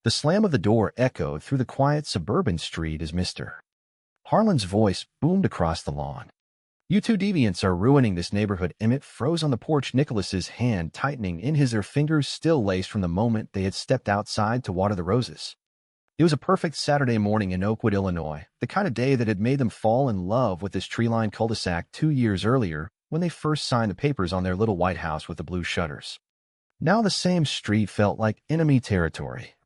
The slam of the door echoed through the quiet suburban street as Mr. Harlan's voice boomed across the lawn. "You two deviants are ruining this neighborhood." Emmett froze on the porch, Nicholas's hand tightening in his, their fingers still laced from the moment they had stepped outside to water the roses. It was a perfect Saturday morning in Oakwood, Illinois, the kind of day that had made them fall in love with this tree-lined cul-de-sac 2 years earlier when they first signed the papers on their little white house with the blue shutters. Now the same street felt like enemy territory.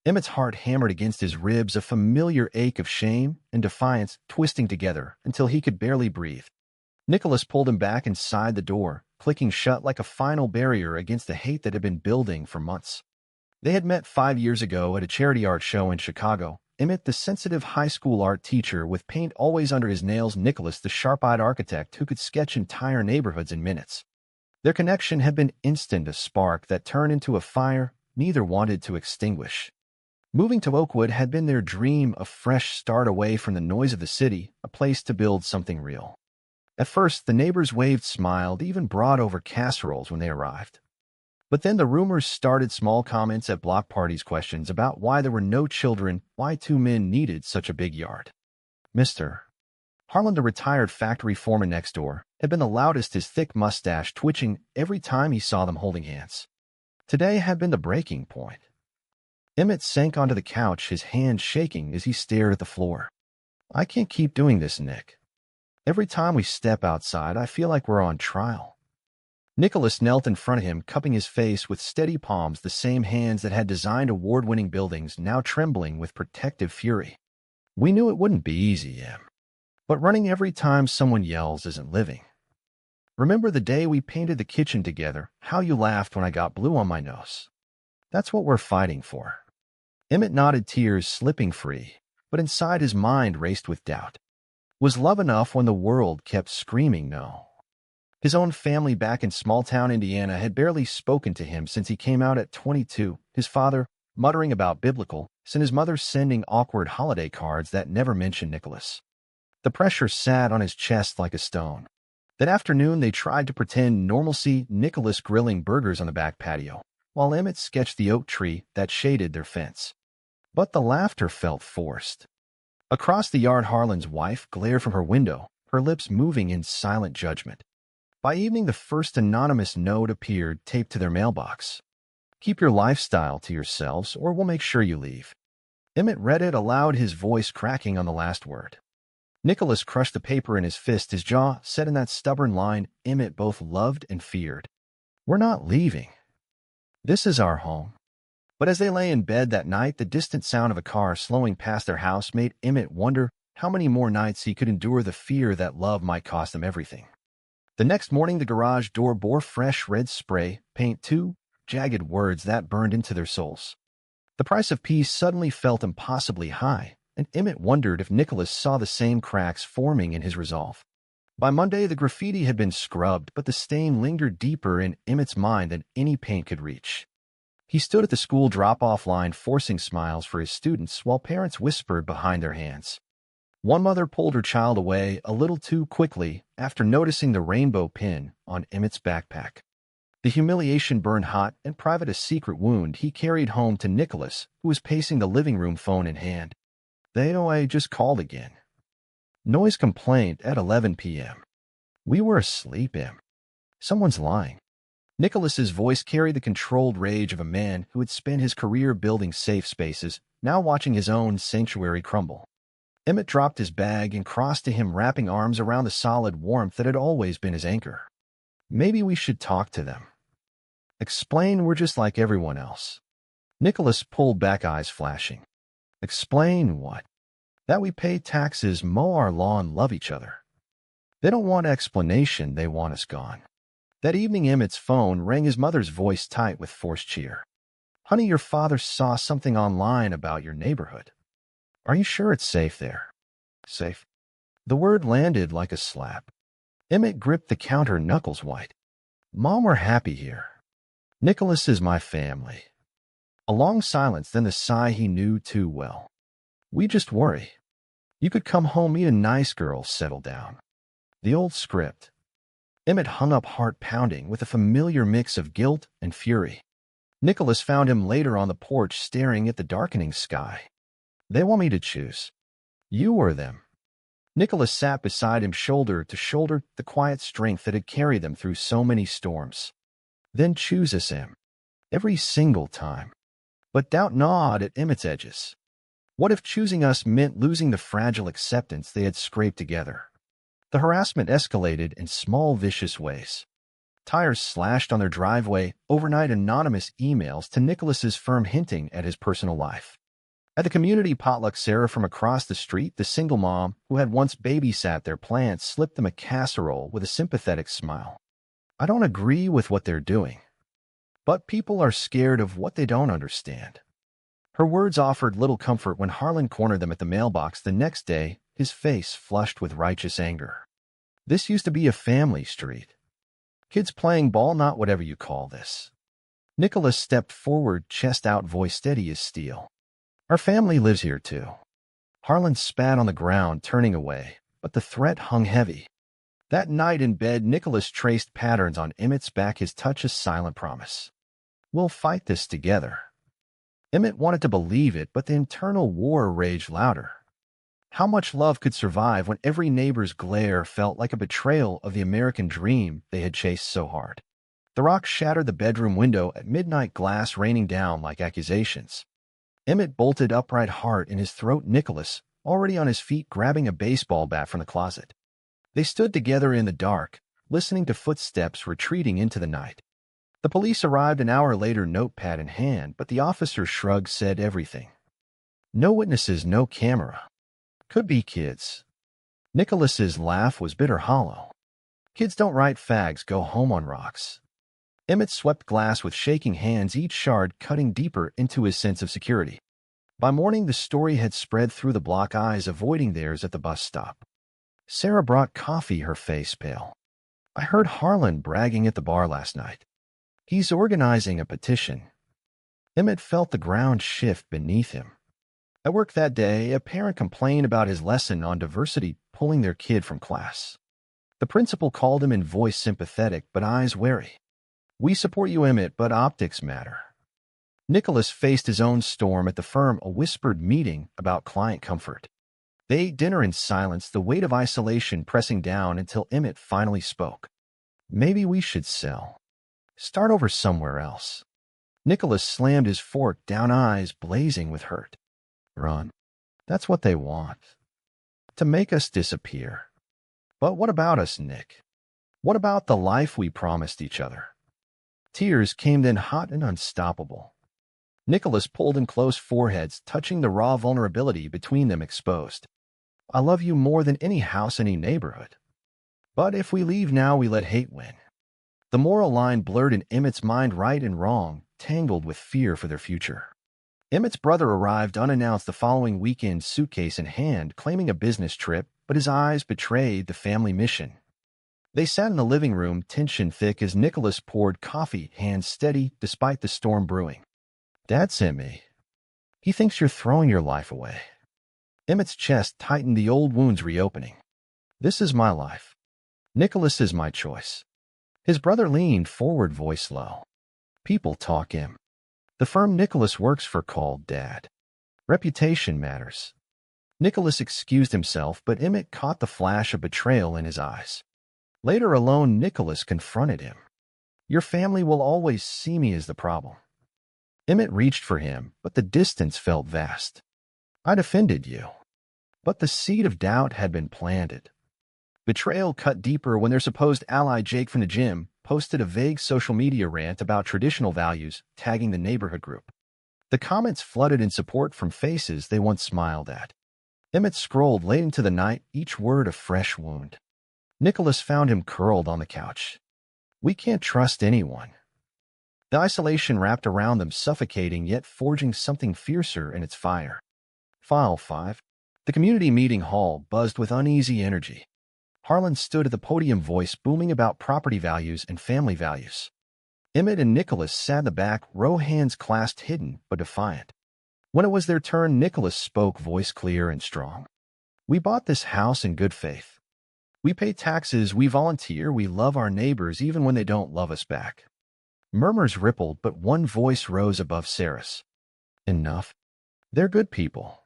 Emmett's heart hammered against his ribs, a familiar ache of shame and defiance twisting together until he could barely breathe. Nicholas pulled him back inside the door, clicking shut like a final barrier against the hate that had been building for months. They had met 5 years ago at a charity art show in Chicago. Emmett, the sensitive high school art teacher with paint always under his nails, Nicholas, the sharp-eyed architect who could sketch entire neighborhoods in minutes. Their connection had been instant, a spark that turned into a fire neither wanted to extinguish. Moving to Oakwood had been their dream, a fresh start away from the noise of the city, a place to build something real. At first, the neighbors waved, smiled, even brought over casseroles when they arrived. But then the rumors started, small comments at block parties, questions about why there were no children, why two men needed such a big yard. Mr. Harlan, the retired factory foreman next door, had been the loudest, his thick mustache twitching every time he saw them holding hands. Today had been the breaking point. Emmett sank onto the couch, his hands shaking as he stared at the floor. "I can't keep doing this, Nick. Every time we step outside, I feel like we're on trial." Nicholas knelt in front of him, cupping his face with steady palms, the same hands that had designed award-winning buildings now trembling with protective fury. "We knew it wouldn't be easy, Em. But running every time someone yells isn't living. Remember the day we painted the kitchen together, how you laughed when I got blue on my nose? That's what we're fighting for." Emmett nodded, tears slipping free, but inside his mind raced with doubt. Was love enough when the world kept screaming no? His own family back in small-town Indiana had barely spoken to him since he came out at 22, his father muttering about biblical, and his mother sending awkward holiday cards that never mentioned Nicholas. The pressure sat on his chest like a stone. That afternoon they tried to pretend normalcy, Nicholas grilling burgers on the back patio, while Emmett sketched the oak tree that shaded their fence. But the laughter felt forced. Across the yard, Harlan's wife glared from her window, her lips moving in silent judgment. By evening, the first anonymous note appeared, taped to their mailbox. "Keep your lifestyle to yourselves, or we'll make sure you leave." Emmett read it aloud, his voice cracking on the last word. Nicholas crushed the paper in his fist, his jaw set in that stubborn line Emmett both loved and feared. "We're not leaving. This is our home." But as they lay in bed that night, the distant sound of a car slowing past their house made Emmett wonder how many more nights he could endure the fear that love might cost them everything. The next morning, the garage door bore fresh red spray paint, two jagged words that burned into their souls. The price of peace suddenly felt impossibly high, and Emmett wondered if Nicholas saw the same cracks forming in his resolve. By Monday, the graffiti had been scrubbed, but the stain lingered deeper in Emmett's mind than any paint could reach. He stood at the school drop-off line, forcing smiles for his students while parents whispered behind their hands. One mother pulled her child away a little too quickly after noticing the rainbow pin on Emmett's backpack. The humiliation burned hot and private, a secret wound he carried home to Nicholas, who was pacing the living room, phone in hand. The 808 just called again. Noise complaint at 11 p.m. We were asleep, Em. Someone's lying. Nicholas's voice carried the controlled rage of a man who had spent his career building safe spaces, now watching his own sanctuary crumble. Emmett dropped his bag and crossed to him, wrapping arms around the solid warmth that had always been his anchor. "Maybe we should talk to them. Explain we're just like everyone else." Nicholas pulled back, eyes flashing. "Explain what?" "That we pay taxes, mow our lawn, love each other." They don't want explanation, they want us gone. That evening, Emmett's phone rang, his mother's voice tight with forced cheer. "Honey, your father saw something online about your neighborhood. Are you sure it's safe there?" "Safe?" The word landed like a slap. Emmett gripped the counter, knuckles white. "Mom, we're happy here. Nicholas is my family." A long silence, then the sigh he knew too well. "We just worry. You could come home, meet a nice girl, settle down." The old script. Emmett hung up, heart pounding with a familiar mix of guilt and fury. Nicholas found him later on the porch staring at the darkening sky. They want me to choose. You or them. Nicholas sat beside him shoulder to shoulder, the quiet strength that had carried them through so many storms. Then choose us him. Every single time. But doubt gnawed at Emmett's edges. What if choosing us meant losing the fragile acceptance they had scraped together? The harassment escalated in small, vicious ways. Tires slashed on their driveway, overnight anonymous emails to Nicholas's firm hinting at his personal life. At the community potluck, Sarah from across the street, the single mom who had once babysat their plants, slipped them a casserole with a sympathetic smile. I don't agree with what they're doing, but people are scared of what they don't understand. Her words offered little comfort when Harlan cornered them at the mailbox the next day, his face flushed with righteous anger. This used to be a family street. Kids playing ball, not whatever you call this. Nicholas stepped forward, chest out, voice steady as steel. Our family lives here too. Harlan spat on the ground, turning away, but the threat hung heavy. That night in bed, Nicholas traced patterns on Emmett's back, his touch a silent promise. We'll fight this together. Emmett wanted to believe it, but the internal war raged louder. How much love could survive when every neighbor's glare felt like a betrayal of the American dream they had chased so hard? The rock shattered the bedroom window at midnight, glass raining down like accusations. Emmett bolted upright, heart in his throat, Nicholas, already on his feet, grabbing a baseball bat from the closet. They stood together in the dark, listening to footsteps retreating into the night. The police arrived an hour later, notepad in hand, but the officer's shrug said everything. No witnesses, no camera. Could be kids. Nicholas's laugh was bitter, hollow. Kids don't write fags, go home on rocks. Emmett swept glass with shaking hands, each shard cutting deeper into his sense of security. By morning, the story had spread through the block, eyes avoiding theirs at the bus stop. Sarah brought coffee, her face pale. I heard Harlan bragging at the bar last night. He's organizing a petition. Emmett felt the ground shift beneath him. At work that day, a parent complained about his lesson on diversity pulling their kid from class. The principal called him in, voice sympathetic but eyes wary. We support you, Emmett, but optics matter. Nicholas faced his own storm at the firm, a whispered meeting about client comfort. They ate dinner in silence, the weight of isolation pressing down, until Emmett finally spoke. Maybe we should sell. Start over somewhere else. Nicholas slammed his fork down, eyes blazing with hurt. Run. That's what they want. To make us disappear. But what about us, Nick? What about the life we promised each other? Tears came then, hot and unstoppable. Nicholas pulled him close, foreheads touching, the raw vulnerability between them exposed. I love you more than any house, any neighborhood. But if we leave now, we let hate win. The moral line blurred in Emmett's mind, right and wrong, tangled with fear for their future. Emmett's brother arrived unannounced the following weekend, suitcase in hand, claiming a business trip, but his eyes betrayed the family mission. They sat in the living room, tension thick, as Nicholas poured coffee, hands steady despite the storm brewing. Dad sent me. He thinks you're throwing your life away. Emmett's chest tightened, the old wounds reopening. This is my life. Nicholas is my choice. His brother leaned forward, voice low. People talk him. The firm Nicholas works for called Dad. Reputation matters. Nicholas excused himself, but Emmett caught the flash of betrayal in his eyes. Later, alone, Nicholas confronted him. Your family will always see me as the problem. Emmett reached for him, but the distance felt vast. I'd offended you. But the seed of doubt had been planted. Betrayal cut deeper when their supposed ally, Jake from the gym, posted a vague social media rant about traditional values, tagging the neighborhood group. The comments flooded in support from faces they once smiled at. Emmett scrolled late into the night, each word a fresh wound. Nicholas found him curled on the couch. We can't trust anyone. The isolation wrapped around them, suffocating yet forging something fiercer in its fire. File 5. The community meeting hall buzzed with uneasy energy. Harlan stood at the podium, voice booming about property values and family values. Emmett and Nicholas sat in the back row, hands clasped, hidden but defiant. When it was their turn, Nicholas spoke, voice clear and strong. We bought this house in good faith. We pay taxes, we volunteer, we love our neighbors even when they don't love us back. Murmurs rippled, but one voice rose above Sarah's. Enough. They're good people.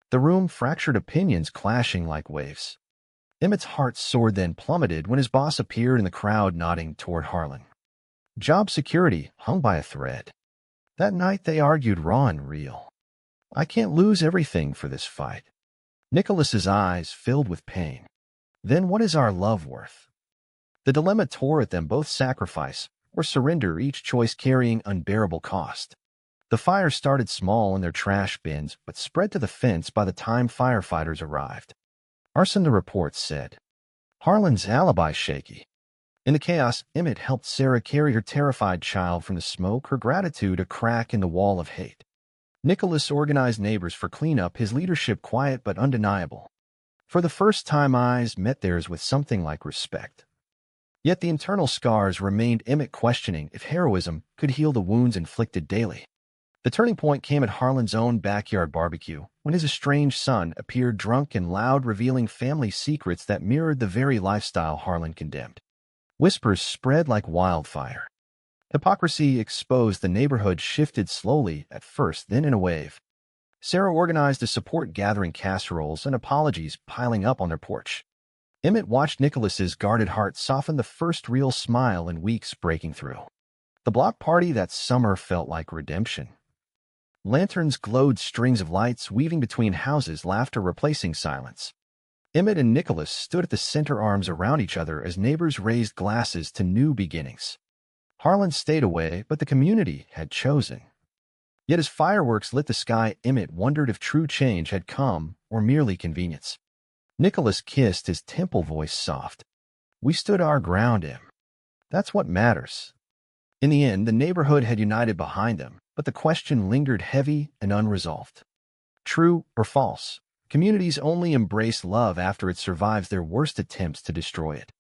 The room fractured, opinions clashing like waves. Emmett's heart soared, then plummeted when his boss appeared in the crowd, nodding toward Harlan. Job security hung by a thread. That night they argued raw and real. I can't lose everything for this fight. Nicholas's eyes filled with pain. Then what is our love worth? The dilemma tore at them, both sacrifice or surrender, each choice carrying unbearable cost. The fire started small in their trash bins, but spread to the fence by the time firefighters arrived. Arson, the reports said. Harlan's alibi shaky. In the chaos, Emmett helped Sarah carry her terrified child from the smoke, her gratitude a crack in the wall of hate. Nicholas organized neighbors for cleanup, his leadership quiet but undeniable. For the first time, eyes met theirs with something like respect. Yet the internal scars remained, Emmett questioning if heroism could heal the wounds inflicted daily. The turning point came at Harlan's own backyard barbecue, when his estranged son appeared drunk and loud, revealing family secrets that mirrored the very lifestyle Harlan condemned. Whispers spread like wildfire. Hypocrisy exposed, the neighborhood shifted slowly at first, then in a wave. Sarah organized a support gathering, casseroles and apologies piling up on their porch. Emmett watched Nicholas's guarded heart soften, the first real smile in weeks breaking through. The block party that summer felt like redemption. Lanterns glowed, strings of lights weaving between houses, laughter replacing silence. Emmett and Nicholas stood at the center, arms around each other as neighbors raised glasses to new beginnings. Harlan stayed away, but the community had chosen. Yet as fireworks lit the sky, Emmett wondered if true change had come or merely convenience. Nicholas kissed, his temple voice soft. We stood our ground, Em. That's what matters. In the end, the neighborhood had united behind them, but the question lingered heavy and unresolved. True or false? Communities only embrace love after it survives their worst attempts to destroy it.